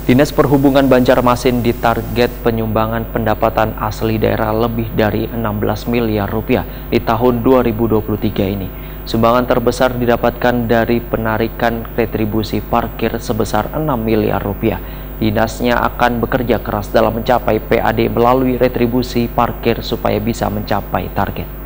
Dinas Perhubungan Banjarmasin ditarget penyumbangan pendapatan asli daerah lebih dari 16 miliar rupiah di tahun 2023 ini. Sumbangan terbesar didapatkan dari penarikan retribusi parkir sebesar 6 miliar rupiah. Dinasnya akan bekerja keras dalam mencapai PAD melalui retribusi parkir supaya bisa mencapai target.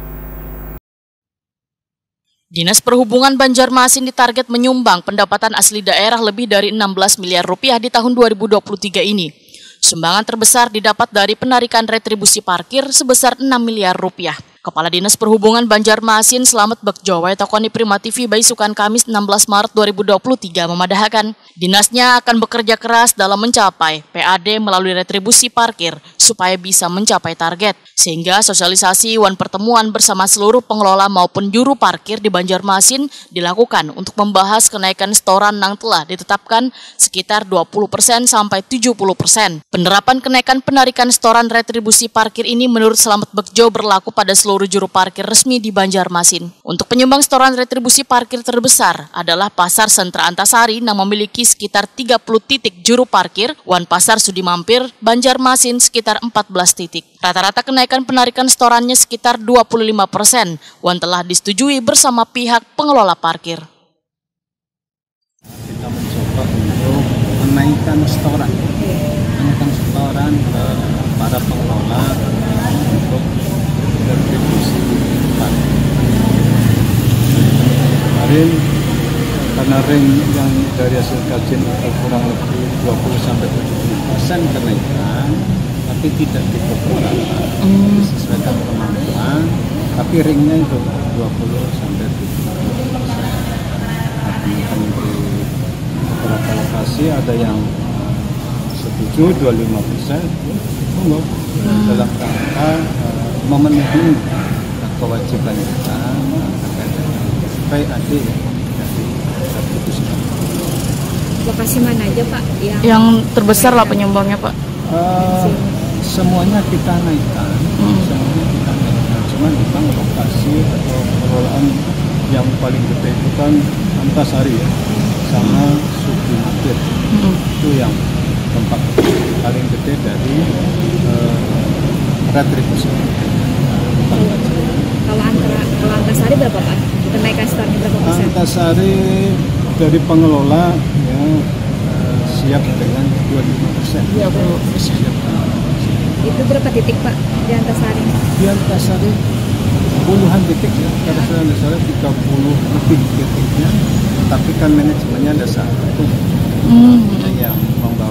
Dinas Perhubungan Banjarmasin ditarget menyumbang pendapatan asli daerah lebih dari 16 miliar rupiah di tahun 2023 ini. Sumbangan terbesar didapat dari penarikan retribusi parkir sebesar 6 miliar rupiah. Kepala Dinas Perhubungan Banjarmasin Slamet Bekjowai Tokoni Prima TV Baisukan Kamis 16 Maret 2023 memadahkan dinasnya akan bekerja keras dalam mencapai PAD melalui retribusi parkir supaya bisa mencapai target. Sehingga sosialisasi pertemuan bersama seluruh pengelola maupun juru parkir di Banjarmasin dilakukan untuk membahas kenaikan setoran yang telah ditetapkan sekitar 20% sampai 70%. Penerapan kenaikan penarikan setoran retribusi parkir ini menurut Slamet Bekjo berlaku pada seluruh juru parkir resmi di Banjarmasin. Untuk penyumbang setoran retribusi parkir terbesar adalah Pasar Sentra Antasari yang memiliki sekitar 30 titik juru parkir, Wan Pasar Sudi Mampir, Banjarmasin sekitar 14 titik. Rata-rata kenaikan penarikan setorannya sekitar 25%, Wan telah disetujui bersama pihak pengelola parkir. Kita mencoba untuk menaikkan setoran ke para pengelola untuk retribusi parkir. Kemarin karena ring yang dari hasil kajian kurang lebih 20-70% kenaikan, tapi tidak diperkirakan sesuai dengan kemampuan, tapi ringnya itu 20-70%. Tapi di beberapa lokasi ada yang setuju 25%, dalam rangka memenuhi kewajiban kita terkait dengan PAD dari retribusi. Lokasi mana aja Pak yang terbesar lah penyumbangnya Pak? Semuanya kita naikkan, Cuman memang lokasi atau pengelolaan yang paling gede itu kan Antasari ya, sama Sudi Mampir. Itu yang tempat paling gede dari retribusi. Kalau Antasari berapa Pak? Kenaikan setornya berapa persen? Antasari dari pengelola ya, siap dengan 25%. Itu berapa titik Pak di Antasari? Di Antasari puluhan titik ya, karena Antasari 30 lebih titiknya, tapi kan manajemennya ada satu yang membangun